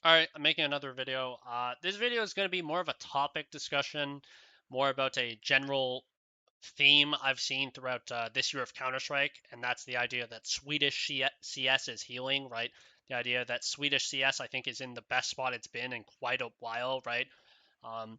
Alright, I'm making another video. This video is going to be more of a topic discussion, more about a general theme I've seen throughout this year of Counter-Strike, and that's the idea that Swedish CS is healing, right? The idea that Swedish CS, I think, is in the best spot it's been in quite a while, right? Um,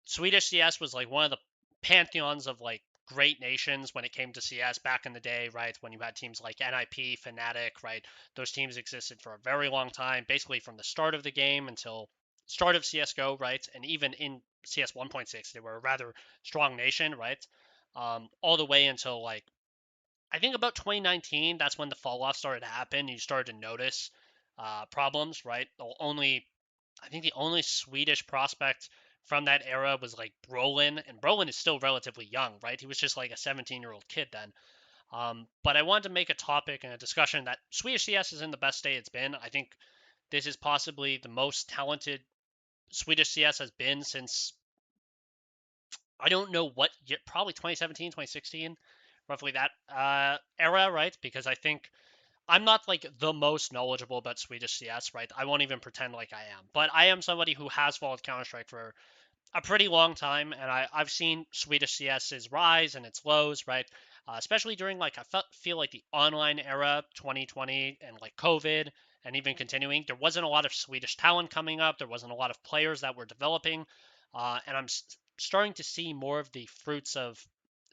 Swedish CS was like one of the pantheons of like great nations when it came to CS back in the day, right? When you had teams like NIP, Fnatic, right? Those teams existed for a very long time, basically from the start of the game until start of CS:GO, right? And even in CS 1.6, they were a rather strong nation, right? All the way until like I think about 2019, that's when the fall off started to happen. You started to notice problems, right? I think the only Swedish prospect from that era was like Brolin, and Brolin is still relatively young, right? He was just like a 17-year-old kid then. But I wanted to make a topic and a discussion that Swedish CS is in the best state it's been. I think this is possibly the most talented Swedish CS has been since I don't know what year, probably 2017, 2016, roughly that era, right? Because I think I'm not like the most knowledgeable about Swedish CS, right? I won't even pretend like I am, but I am somebody who has followed Counter Strike for a pretty long time, and I've seen Swedish CS's rise and its lows, right? Especially during like feel like the online era, 2020, and like COVID, and even continuing. There wasn't a lot of Swedish talent coming up. There wasn't a lot of players that were developing, and I'm starting to see more of the fruits of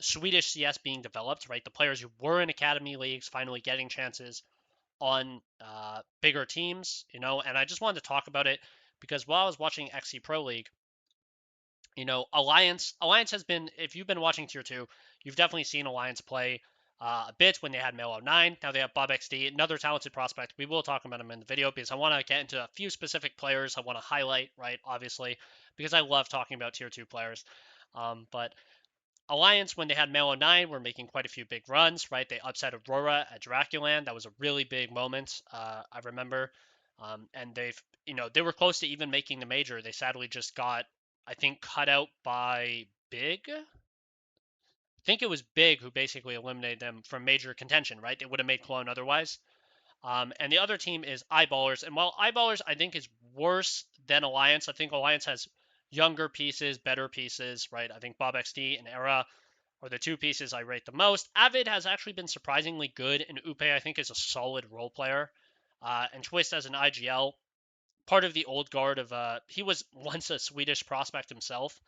Swedish CS being developed, right? The players who were in academy leagues finally getting chances on bigger teams, and I just wanted to talk about it because while I was watching XC Pro League, Alliance has been, if you've been watching Tier 2, you've definitely seen Alliance play a bit when they had Melo 9. Now they have Bob XD, another talented prospect. We will talk about him in the video because I want to get into a few specific players I want to highlight, right? Obviously, because I love talking about Tier 2 players. But Alliance, when they had Melo 9, were making quite a few big runs, right? They upset Aurora at Draculand. That was a really big moment, I remember. And they were close to even making the major. They sadly just got, I think, cut out by Big. I think it was Big who basically eliminated them from major contention, right? They would have made Cologne otherwise. And the other team is Eyeballers. And while Eyeballers, I think, is worse than Alliance, I think Alliance has younger pieces, better pieces, right? I think Bob XD and Era are the two pieces I rate the most. Avid has actually been surprisingly good, and Upe, I think, is a solid role player. And Twist as an IGL, part of the old guard of he was once a Swedish prospect himself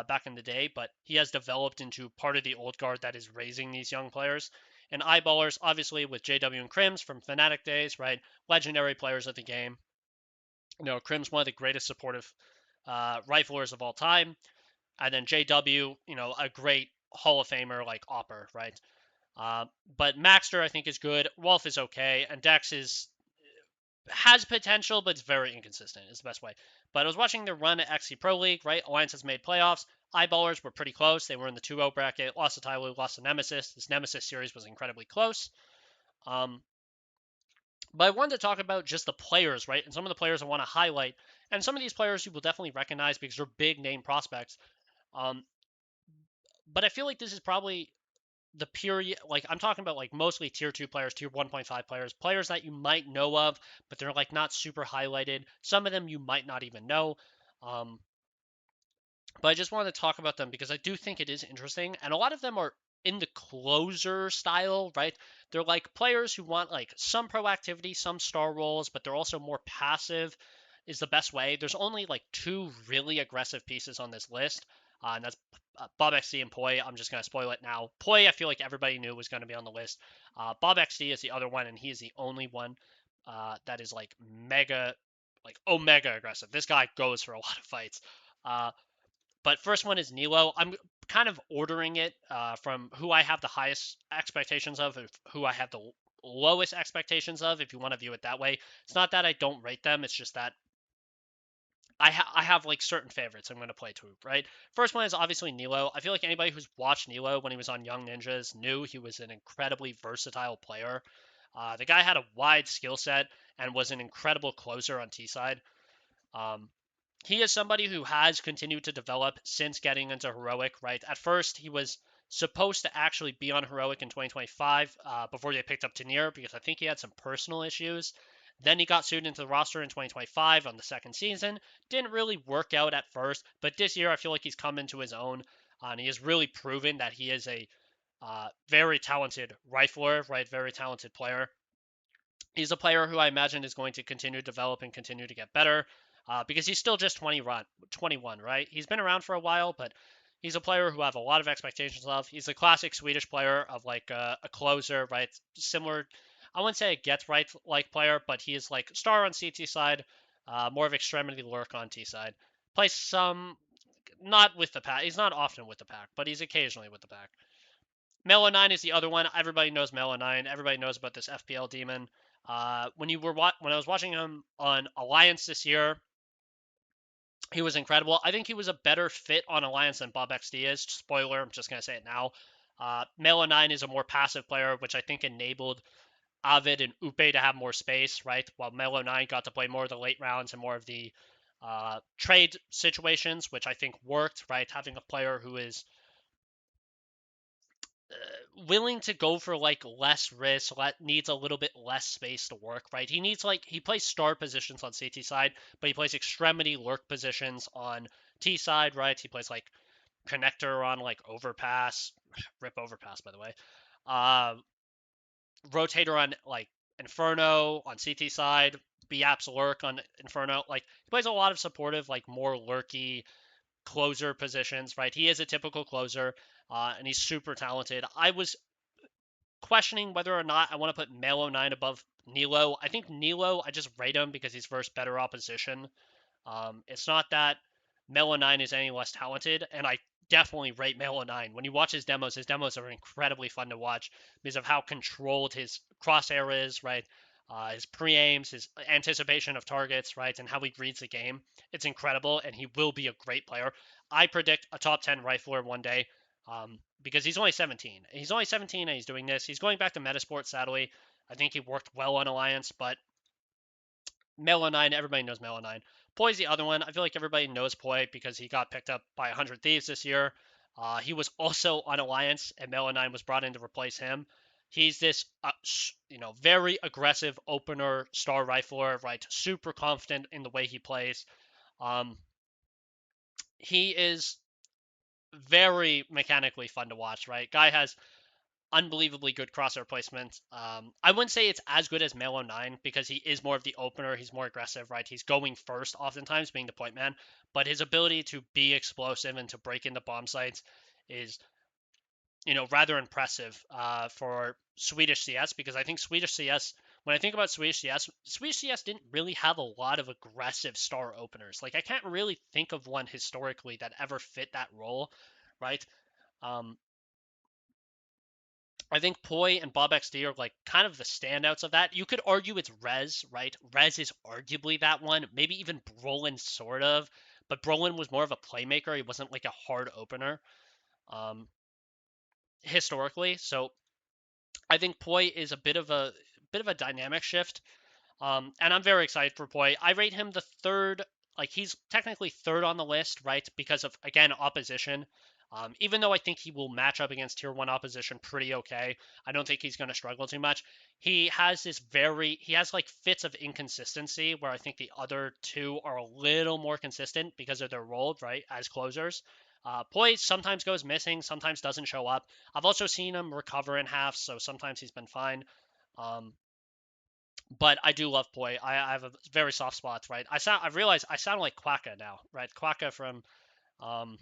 back in the day, but he has developed into part of the old guard that is raising these young players. And Eyeballers, obviously, with JW and Crims from Fnatic days, right? Legendary players of the game. Crims one of the greatest supportive riflers of all time, and then JW, a great Hall of Famer like Opper, right? But Maxter, I think, is good. Wolf is okay, and Dex has potential, but it's very inconsistent. Is the best way. But I was watching their run at XC Pro League, right? Alliance has made playoffs. Eyeballers were pretty close. They were in the 2-0 bracket. Lost to Tyloo, lost to Nemesis. This Nemesis series was incredibly close. Um, but I wanted to talk about just the players, right? And some of the players I want to highlight. And some of these players you will definitely recognize because they're big name prospects. Um, but I feel like this is probably the period, like I'm talking about like mostly tier 2 players, tier 1.5 players that you might know of, but they're like not super highlighted. Some of them you might not even know. Um, but I just wanted to talk about them because I do think it is interesting, and a lot of them are in the closer style, right? They're like players who want like some proactivity, some star roles, but they're also more passive is the best way. There's only like two really aggressive pieces on this list, and that's Bob XD and Poi. I'm just going to spoil it now. Poi, I feel like everybody knew was going to be on the list. Bob XD is the other one, and he is the only one that is like omega aggressive. This guy goes for a lot of fights. But first one is Nilo. I'm kind of ordering it from who I have the highest expectations of, who I have the lowest expectations of, if you want to view it that way. It's not that I don't rate them, it's just that I have like certain favorites I'm going to play to, right? First one is obviously Nilo. I feel like anybody who's watched Nilo when he was on Young Ninjas knew he was an incredibly versatile player. The guy had a wide skill set and was an incredible closer on T side. Um, he is somebody who has continued to develop since getting into Heroic, right? At first, he was supposed to actually be on Heroic in 2025 before they picked up Tanier because I think he had some personal issues Then he got suited into the roster in 2025 on the second season. Didn't really work out at first, but this year I feel like he's come into his own. And he has really proven that he is a very talented rifler, right? Very talented player. He's a player who I imagine is going to continue to develop and continue to get better because he's still just 21, right? He's been around for a while, but he's a player who I have a lot of expectations of. He's a classic Swedish player of like a closer, right? Similar, I wouldn't say a get right like player, but he is like star on CT side, more of extremity lurk on T side. Plays some, not with the pack. He's not often with the pack, but he's occasionally with the pack. Melo 9 is the other one. Everybody knows Melo 9. Everybody knows about this FPL demon. When I was watching him on Alliance this year, he was incredible. I think he was a better fit on Alliance than Bob XD is. Spoiler, I'm just gonna say it now. Melo 9 is a more passive player, which I think enabled Avid and Upe to have more space, right? While Melo 9 got to play more of the late rounds and more of the trade situations, which I think worked, right? Having a player who is willing to go for like less risk, needs a little bit less space to work, right? He needs like he plays star positions on CT side, but he plays extremity lurk positions on T side, right? He plays like connector on like overpass, rip overpass by the way. Uh, Rotator on like Inferno on CT side, Biap's lurk on Inferno. Like he plays a lot of supportive, like more lurky closer positions, right? He is a typical closer, and he's super talented. I was questioning whether or not I want to put Melo 9 above Nilo. I think Nilo, I just rate him because he's versus better opposition. It's not that Melo 9 is any less talented, and I definitely rate Melo 9. When you watch his demos are incredibly fun to watch because of how controlled his crosshair is, right? His pre-aims, his anticipation of targets, right, and how he reads the game. It's incredible, and he will be a great player. I predict a top 10 rifler one day because he's only 17. He's only 17 and he's doing this. He's going back to Metasport, sadly. I think he worked well on Alliance, but Melo 9, everybody knows Melo 9. Poi's the other one. I feel like everybody knows Poi because he got picked up by 100 Thieves this year. He was also on Alliance, and Melo 9 was brought in to replace him. He's this, very aggressive opener, star rifler, right? Super confident in the way he plays. He is very mechanically fun to watch, right? Guy has unbelievably good crosshair placement. I wouldn't say it's as good as Melo 9 because he is more of the opener. He's more aggressive, right? He's going first oftentimes, being the point man. But his ability to be explosive and to break into bomb sites is, rather impressive for Swedish CS because I think Swedish CS, when I think about Swedish CS didn't really have a lot of aggressive star openers. Like, I can't really think of one historically that ever fit that role, right? Um, I think Poi and Bob XD are like kind of the standouts of that. You could argue it's Rez, right? Rez is arguably that one. Maybe even Brolin, sort of. But Brolin was more of a playmaker. He wasn't like a hard opener um, historically. So I think Poi is a bit of a dynamic shift. And I'm very excited for Poi. I rate him the third, like he's technically third on the list, right? Because of, again, opposition. Even though I think he will match up against tier one opposition pretty okay, I don't think he's going to struggle too much. He has like fits of inconsistency where I think the other two are a little more consistent because of their role, right, as closers. Poi sometimes goes missing, sometimes doesn't show up. I've also seen him recover in half, so sometimes he's been fine. Um, but I do love Poi. I have a very soft spot, right? I realize I sound like Quacke now, right? Quacke from um,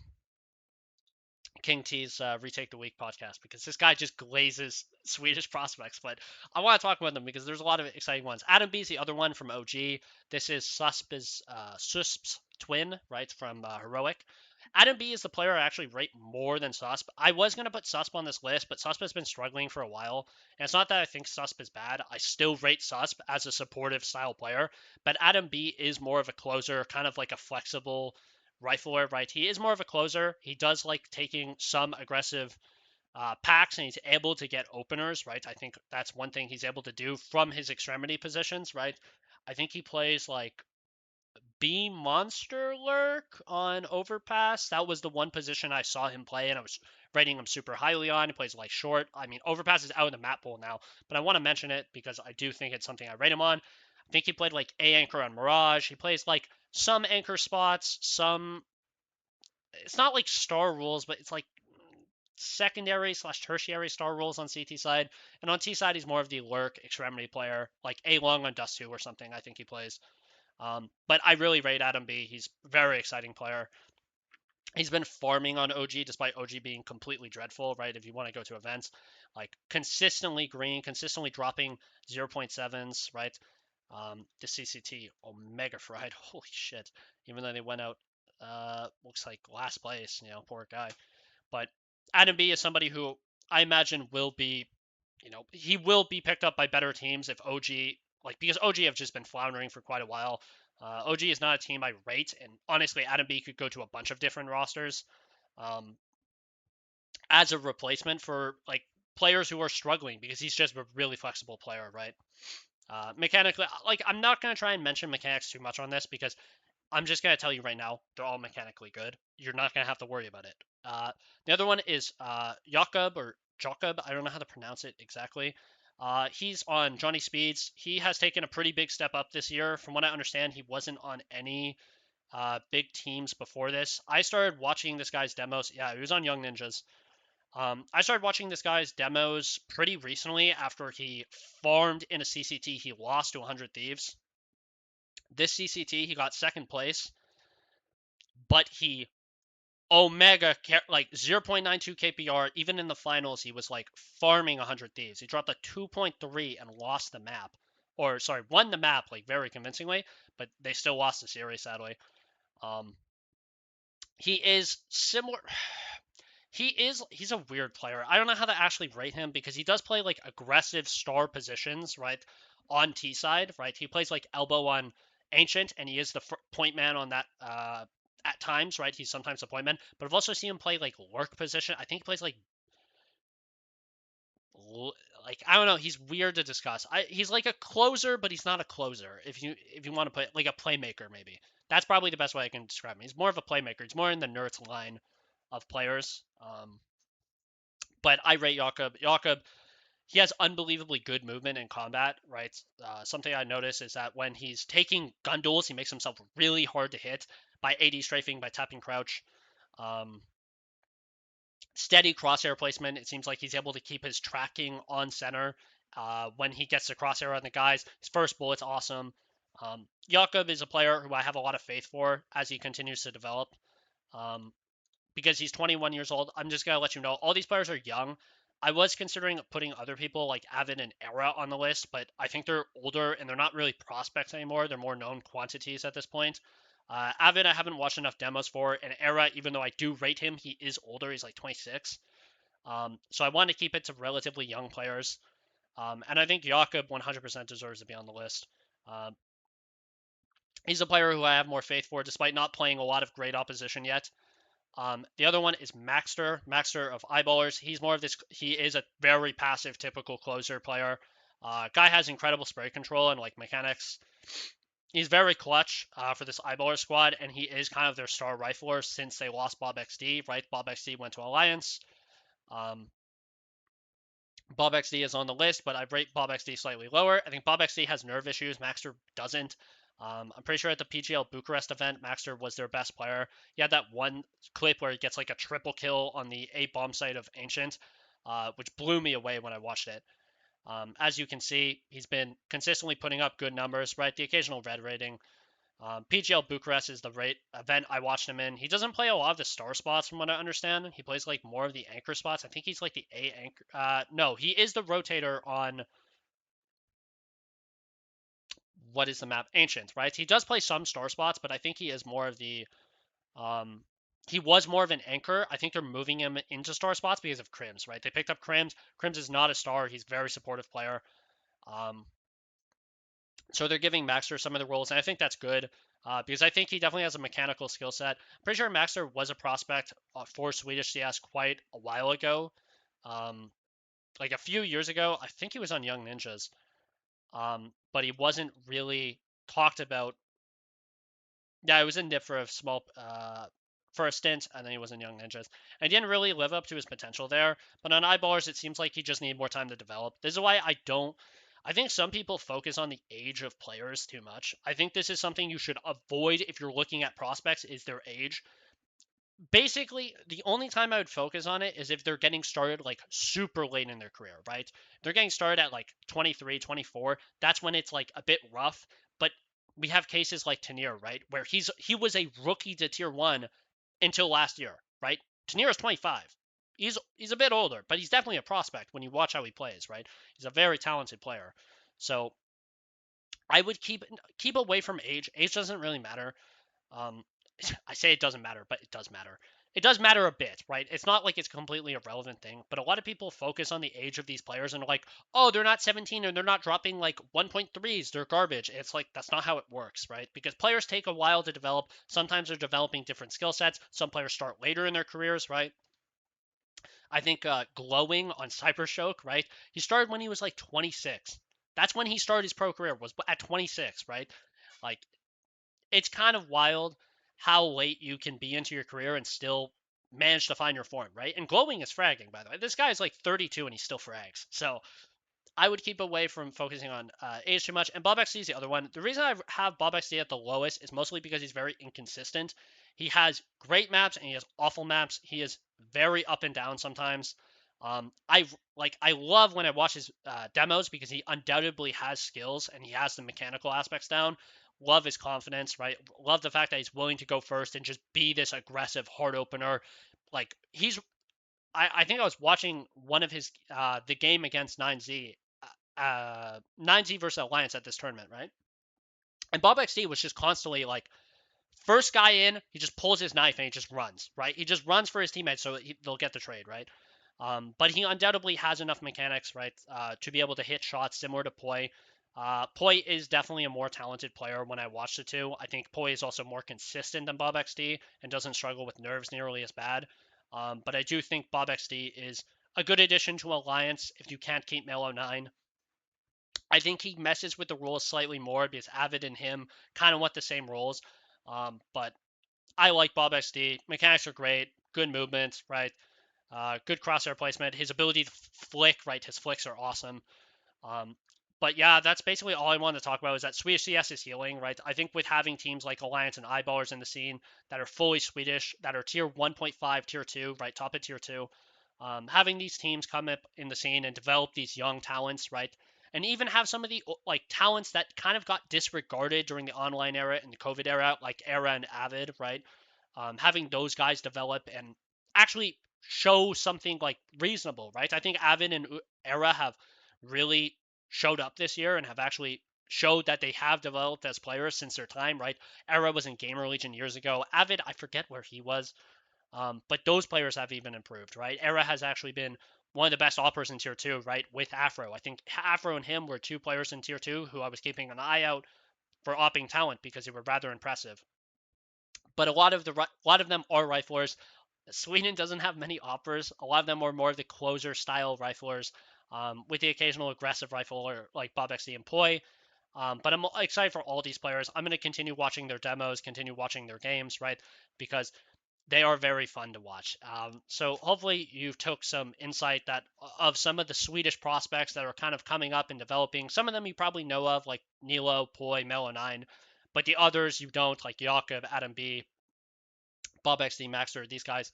King T's Retake the Week podcast because this guy just glazes Swedish prospects. But I want to talk about them because there's a lot of exciting ones. Adam B's the other one from OG. This is Susp's twin, right, from Heroic. Adam B is the player I actually rate more than Susp. I was going to put Susp on this list, but Susp has been struggling for a while. And it's not that I think Susp is bad. I still rate Susp as a supportive style player. But Adam B is more of a closer, kind of like a flexible rifler, right? He is more of a closer. He does like taking some aggressive packs and he's able to get openers, right? I think that's one thing he's able to do from his extremity positions, right? I think he plays like B Monster Lurk on Overpass. That was the one position I saw him play, and I was rating him super highly on. He plays like short. I mean, Overpass is out of the map pool now, but I want to mention it because I do think it's something I rate him on. I think he played like A anchor on Mirage. He plays like some anchor spots, some. It's not like star rules, but it's like secondary slash tertiary star roles on CT side. And on T side, he's more of the lurk extremity player, like A long on Dust 2 or something, I think he plays. But I really rate Adam B. He's a very exciting player. He's been farming on OG despite OG being completely dreadful, right? If you want to go to events, like consistently green, consistently dropping 0.7s, right? The CCT Omega Fried, holy shit. Even though they went out, looks like last place, poor guy. But Adam B is somebody who I imagine will be, he will be picked up by better teams if OG, like, because OG have just been floundering for quite a while. OG is not a team I rate, and honestly, Adam B could go to a bunch of different rosters um, as a replacement for like players who are struggling because he's just a really flexible player, right? Mechanically, like I'm not gonna try and mention mechanics too much on this because I'm just gonna tell you right now, they're all mechanically good. You're not gonna have to worry about it. The other one is Jakob or Jakob. I don't know how to pronounce it exactly. He's on Johnny Speeds. He has taken a pretty big step up this year. From what I understand, he wasn't on any big teams before this. I started watching this guy's demos. Yeah, he was on Young Ninjas. I started watching this guy's demos pretty recently after he farmed in a CCT. He lost to 100 Thieves. This CCT, he got second place, but he Omega like 0.92 KPR. Even in the finals, he was like farming 100 Thieves. He dropped a 2.3 and lost the map, or sorry, won the map like very convincingly, but they still lost the series sadly. Um, he is similar. He's a weird player. I don't know how to actually rate him because he does play like aggressive star positions, right? On T side, right? He plays like elbow on Ancient, and he is the point man on that at times, right? He's sometimes a point man, but I've also seen him play like lurk position. I think he plays like I don't know. He's weird to discuss. He's like a closer, but he's not a closer. If you want to put like a playmaker, maybe that's probably the best way I can describe him. He's more of a playmaker. He's more in the nerds line of players. But I rate Jakob. Jakob, he has unbelievably good movement in combat, right? Something I notice is that when he's taking gun duels, he makes himself really hard to hit by AD strafing, by tapping crouch. Um, Steady crosshair placement. It seems like he's able to keep his tracking on center when he gets the crosshair on the guys. His first bullet's awesome. Jakob is a player who I have a lot of faith for as he continues to develop. Um, because he's 21 years old. I'm just gonna let you know all these players are young. I was considering putting other people like Avid and Era on the list, but I think they're older and they're not really prospects anymore. They're more known quantities at this point. Avid, I haven't watched enough demos for, and Era, even though I do rate him, he is older. He's like 26. So I want to keep it to relatively young players. And I think Jakob 100% deserves to be on the list. Um, he's a player who I have more faith for, despite not playing a lot of great opposition yet. The other one is Maxter, Maxter of Eyeballers. He's more of this. He is a very passive, typical closer player. Guy has incredible spray control and like mechanics. He's very clutch for this Eyeballer squad, and he is kind of their star rifler since they lost Bob XD. Right, Bob XD went to Alliance. Um, Bob XD is on the list, but I rate Bob XD slightly lower. I think Bob XD has nerve issues. Maxter doesn't. I'm pretty sure at the PGL Bucharest event, Maxter was their best player. He had that one clip where he gets like a triple kill on the 8 bomb site of Ancient, which blew me away when I watched it. As you can see, he's been consistently putting up good numbers, right? The occasional red rating. PGL Bucharest is the event I watched him in. He doesn't play a lot of the star spots from what I understand. He plays like more of the anchor spots. I think he's like the A anchor. No, he is the rotator on what is the map? Ancient, right? He does play some star spots, but I think he is more of the he was more of an anchor. I think they're moving him into star spots because of Crims, right? They picked up Crims. Crims is not a star. He's a very supportive player. Um, So they're giving Maxter some of the roles, and I think that's good because I think he definitely has a mechanical skill set. I'm pretty sure Maxter was a prospect for Swedish CS quite a while ago, um, like a few years ago. I think he was on Young Ninjas, but he wasn't really talked about. Yeah, he was in NIP for a for a stint, and then he was in Young Ninjas. And he didn't really live up to his potential there. But on Eyeballers, it seems like he just needed more time to develop. This is why I think some people focus on the age of players too much. I think this is something you should avoid if you're looking at prospects is their age. Basically, the only time I would focus on it is if they're getting started like super late in their career, right? If they're getting started at like 23, 24, that's when it's like a bit rough. But we have cases like Tanier, right? Where he was a rookie to tier 1 until last year, right? Tanier is 25. He's a bit older, but he's definitely a prospect when you watch how he plays, right? He's a very talented player. So I would keep away from age. Age doesn't really matter. Um, I say it doesn't matter, but it does matter. It does matter a bit, right? It's not like it's a completely irrelevant thing, but a lot of people focus on the age of these players and are like, oh, they're not 17 and they're not dropping like 1.3s, they're garbage. It's like, that's not how it works, right? Because players take a while to develop. Sometimes they're developing different skill sets. Some players start later in their careers, right? I think Glowing on Cybershock, right? He started when he was like 26. That's when he started his pro career, was at 26, right? Like, it's kind of wild how late you can be into your career and still manage to find your form, right? And Glowing is fragging, by the way. This guy is like 32 and he still frags. So I would keep away from focusing on age too much. And Bob XD is the other one. The reason I have Bob XD at the lowest is mostly because he's very inconsistent. He has great maps and he has awful maps. He is very up and down sometimes. I love when I watch his demos because he undoubtedly has skills and he has the mechanical aspects down. Love his confidence, right? Love the fact that he's willing to go first and just be this aggressive hard opener. Like I think I was watching one of his the game against 9Z 9Z versus Alliance at this tournament, right? And Bob XD was just constantly like, first guy in, he just pulls his knife and he just runs, right? He just runs for his teammates so they'll get the trade, right? But he undoubtedly has enough mechanics, right, to be able to hit shots similar to Poi. Poi is definitely a more talented player when I watch the two. I think Poi is also more consistent than Bob XD and doesn't struggle with nerves nearly as bad. But I do think Bob XD is a good addition to Alliance if you can't keep Melo 9. I think he messes with the rules slightly more because Avid and him kind of want the same rules. But I like Bob XD. Mechanics are great. Good movement, right? Good crosshair placement. His ability to flick, right? His flicks are awesome. Um, but yeah, that's basically all I wanted to talk about is that Swedish CS is healing, right? I think with having teams like Alliance and Eyeballers in the scene that are fully Swedish, that are tier 1.5, tier 2, right? Top of tier 2, having these teams come up in the scene and develop these young talents, right? And even have some of the like talents that kind of got disregarded during the online era and the COVID era, like Era and Avid, right? Having those guys develop and actually show something like reasonable, right? I think Avid and Era have really showed up this year and have actually showed that they have developed as players since their time, right? Era was in Gamer Legion years ago. Avid, I forget where he was, but those players have even improved, right? Era has actually been one of the best operators in tier 2, right? With Afro. I think Afro and him were two players in tier 2 who I was keeping an eye out for opping talent because they were rather impressive. But a lot of them are riflers. Sweden doesn't have many operas. A lot of them are more of the closer style riflers, with the occasional aggressive rifler like Bob XD and Poi. But I'm excited for all these players. I'm going to continue watching their demos, continue watching their games, right? Because they are very fun to watch. So hopefully you took some insight that of some of the Swedish prospects that are kind of coming up and developing. Some of them you probably know of, like Nilo, Poi, Melo9, but the others you don't, like Jakob, Adam B, Bob XD, Maxter. These guys,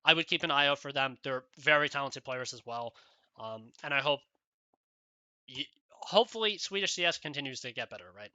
I would keep an eye out for them. They're very talented players as well, and I hope, hopefully, Swedish CS continues to get better. Right.